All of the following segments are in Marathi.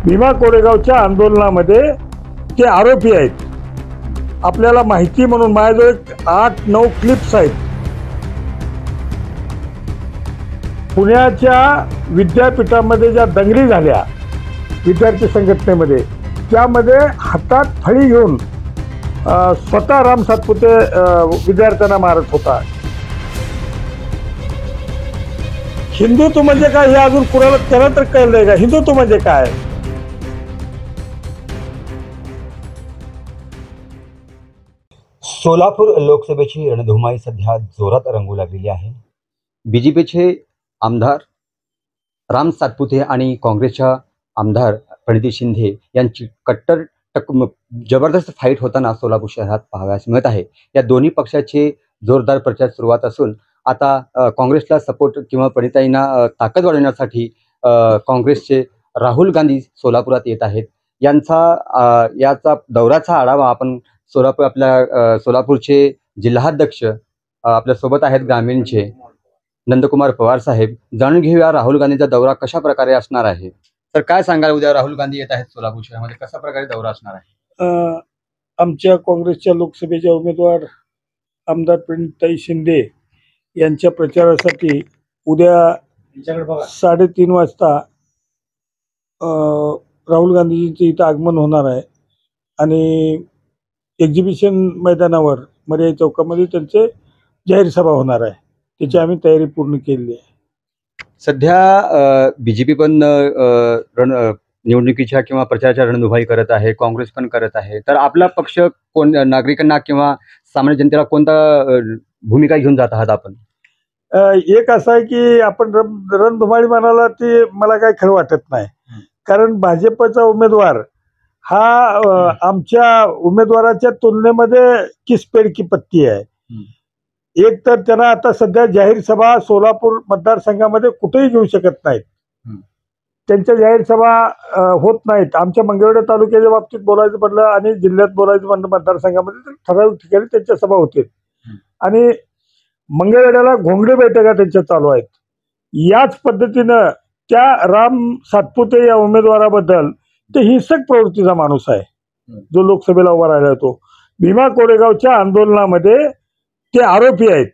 भीमा कोरेगावच्या आंदोलनामध्ये ते आरोपी आहेत. आपल्याला माहिती म्हणून माझ्याजवळ 8-9 क्लिप्स आहेत. पुण्याच्या विद्यापीठामध्ये ज्या दंगली झाल्या विद्यार्थी संघटनेमध्ये, त्यामध्ये हातात फळी घेऊन स्वतः राम सातपुते विद्यार्थ्यांना मारत होता. हिंदुत्व म्हणजे काय हे अजून कुणाला त्याला तर कळलंय का? हिंदुत्व म्हणजे काय? सोलापूर लोकसभेची रणधुमाळी सध्या जोरात रंगू लागलेली आहे. बीजेपीचे आमदार राम सातपुते आणि काँग्रेसच्या आमदार प्रणिती शिंदे यांची कट्टर जबरदस्त फाईट होताना सोलापूर शहरात पाहावयास मिळत आहे. या दोन्ही पक्षाचे जोरदार प्रचार सुरुवात असून आता काँग्रेसला सपोर्ट किंवा प्रणिताईंना ताकद वाढवण्यासाठी काँग्रेसचे राहुल गांधी सोलापुरात येत आहेत. याचा दौऱ्याचा आढावा आपण आपल्या सोलापूरचे जिल्हाध्यक्ष आपल्यासोबत आहेत ग्रामीणचे नंदकुमार पवार साहेब. जाणून घेऊया राहुल गांधीचा दौरा कशा प्रकारे असणार आहे. तर काय सांगाल, उद्या राहुल गांधी येत आहेत सोलापूर शहरामध्ये, कशा प्रकारे दौरा असणार आहे? आमच्या काँग्रेसच्या लोकसभेच्या उमेदवार आमदार प्रणिताई शिंदे यांच्या प्रचारासाठी उद्या 3:30 वाजता राहुल गांधीजींचे इथं आगमन होणार आहे आणि एक्झिबिशन मैदानावर मर्यादा चौकामध्ये त्यांचे जाहीर सभा होणार आहे. त्याची आम्ही तयारी पूर्ण केली आहे. सध्या बीजेपी पण निवडणुकीच्या किंवा प्रचाराच्या रणधुमाळी करत आहे, काँग्रेस पण करत आहे. तर आपला पक्ष नागरिकांना किंवा सामान्य जनतेला कोणता भूमिका घेऊन जात आहात आपण? एक असं आहे की आपण रणधुमाळी म्हणाला ते मला काही खरं वाटत नाही. कारण भाजपचा उमेदवार हा आमच्या उमेदवाराच्या तुलनेमध्ये किसपेड की पत्ती आहे. एक तर त्यांना आता सध्या जाहीर सभा सोलापूर मतदारसंघामध्ये कुठेही घेऊ शकत नाहीत. त्यांच्या जाहीर सभा होत नाहीत. आमच्या मंगळवेढा तालुक्याच्या बाबतीत बोलायचं पडलं आणि जिल्ह्यात बोलायचं म्हणलं मतदारसंघामध्ये तर ठराविक ठिकाणी त्यांच्या सभा होते आणि मंगळवेढ्याला घोंगडे बैठका त्यांच्या चालू आहेत. याच पद्धतीनं त्या राम सातपुते या उमेदवाराबद्दल ते हिंसक प्रवृत्तीचा माणूस आहे जो लोकसभेला उभा राहिला होतो. भीमा कोरेगावच्या आंदोलनामध्ये ते आरोपी आहेत.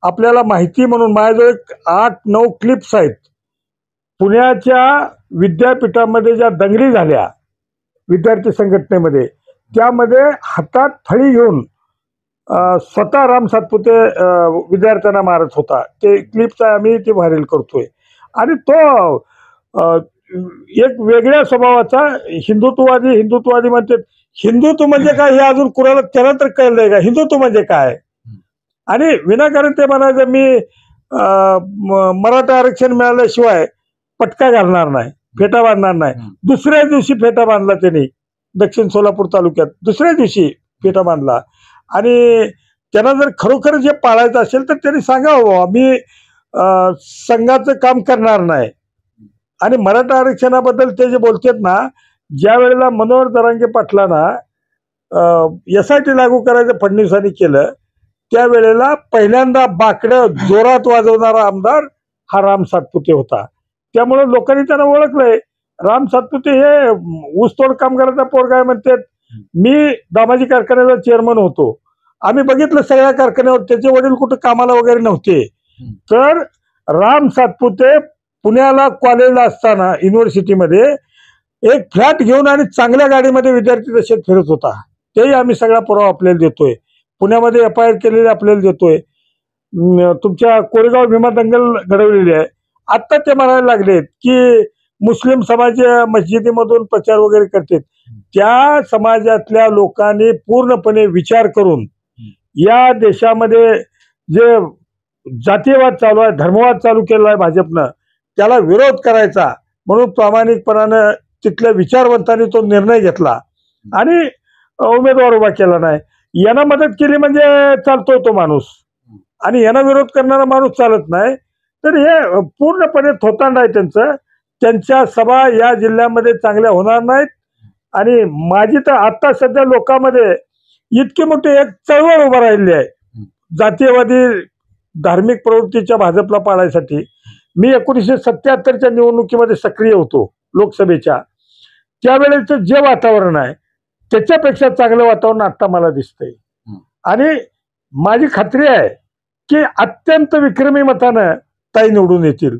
आपल्याला माहिती म्हणून माझ्याजवळ 8-9 क्लिप्स आहेत. पुण्याच्या विद्यापीठामध्ये ज्या दंगली झाल्या विद्यार्थी संघटनेमध्ये, त्यामध्ये हातात फळी घेऊन स्वतः राम सातपुते विद्यार्थ्यांना मारत होता. ते क्लिप्स आम्ही ते व्हायरल करतोय आणि तो एक वेगळ्या स्वभावाचा हिंदुत्ववादी म्हणतात. हिंदुत्व म्हणजे काय हे अजून कुणाला त्याला तर कळलंय का? हिंदुत्व म्हणजे काय? आणि विनाकारण ते म्हणायचं मी मराठा आरक्षण मिळाल्याशिवाय पटका घालणार नाही, फेटा बांधणार नाही. दुसऱ्या दिवशी फेटा बांधला त्यांनी दक्षिण सोलापूर तालुक्यात. दुसऱ्या दिवशी फेटा बांधला आणि त्यांना जर खरोखर जे पाळायचं असेल तर त्यांनी सांगावं मी संघाचं काम करणार नाही. आणि मराठा आरक्षणाबद्दल ते जे बोलतात ना, ज्या वेळेला मनोहर जरांगे पाटलांना SIT लागू करायचं फडणवीसांनी केलं, त्यावेळेला पहिल्यांदा बाकडं जोरात वाजवणारा आमदार हा राम सातपुते होता. त्यामुळे लोकांनी त्यांना ओळखलंय. राम सातपुते हे ऊसतोड कामगाराचा पोरगा आहे म्हणतात. मी दामाजी कारखान्याचा चेअरमन होतो. आम्ही बघितलं सगळ्या कारखान्यावर. त्याचे वडील कुठं कामाला वगैरे नव्हते. तर राम सातपुते पुण्याला कॉलेजला असताना युनिव्हर्सिटीमध्ये एक फ्लॅट घेऊन आणि चांगल्या गाडीमध्ये विद्यार्थी दशेत फिरत होता. तेही आम्ही सगळा पुरावा आपल्याला देतोय. पुण्यामध्ये FIR केलेली आपल्याला देतोय. तुमच्या कोरेगाव भीमा दंगल घडवलेली आहे. आत्ता ते म्हणायला लागलेत की मुस्लिम समाज मस्जिदीमधून प्रचार वगैरे करतात. त्या समाजातल्या लोकांनी पूर्णपणे विचार करून या देशामध्ये जे जातीयवाद चालू आहे, धर्मवाद चालू केला आहे भाजपनं, त्याला विरोध करायचा म्हणून प्रामाणिकपणानं तिथल्या विचारवंतांनी तो निर्णय घेतला आणि उमेदवार उभा केला नाही. यांना मदत केली म्हणजे चालतोय तो माणूस आणि यांना विरोध करणारा माणूस चालत नाही. तर हे पूर्णपणे थोतांड आहे त्यांचं. त्यांच्या सभा या जिल्ह्यामध्ये चांगल्या होणार नाहीत. आणि माझी तर आता सध्या लोकांमध्ये इतकी मोठी एक चळवळ उभा राहिली आहे जातीयवादी धार्मिक प्रवृत्तीच्या भाजपला पाळायसाठी. मी 1977च्या निवडणुकीमध्ये सक्रिय होतो लोकसभेच्या. त्यावेळेचं जे वातावरण आहे त्याच्यापेक्षा चांगलं वातावरण आता मला दिसतंय. आणि माझी खात्री आहे की अत्यंत विक्रमी मतानं ताई निवडून येतील.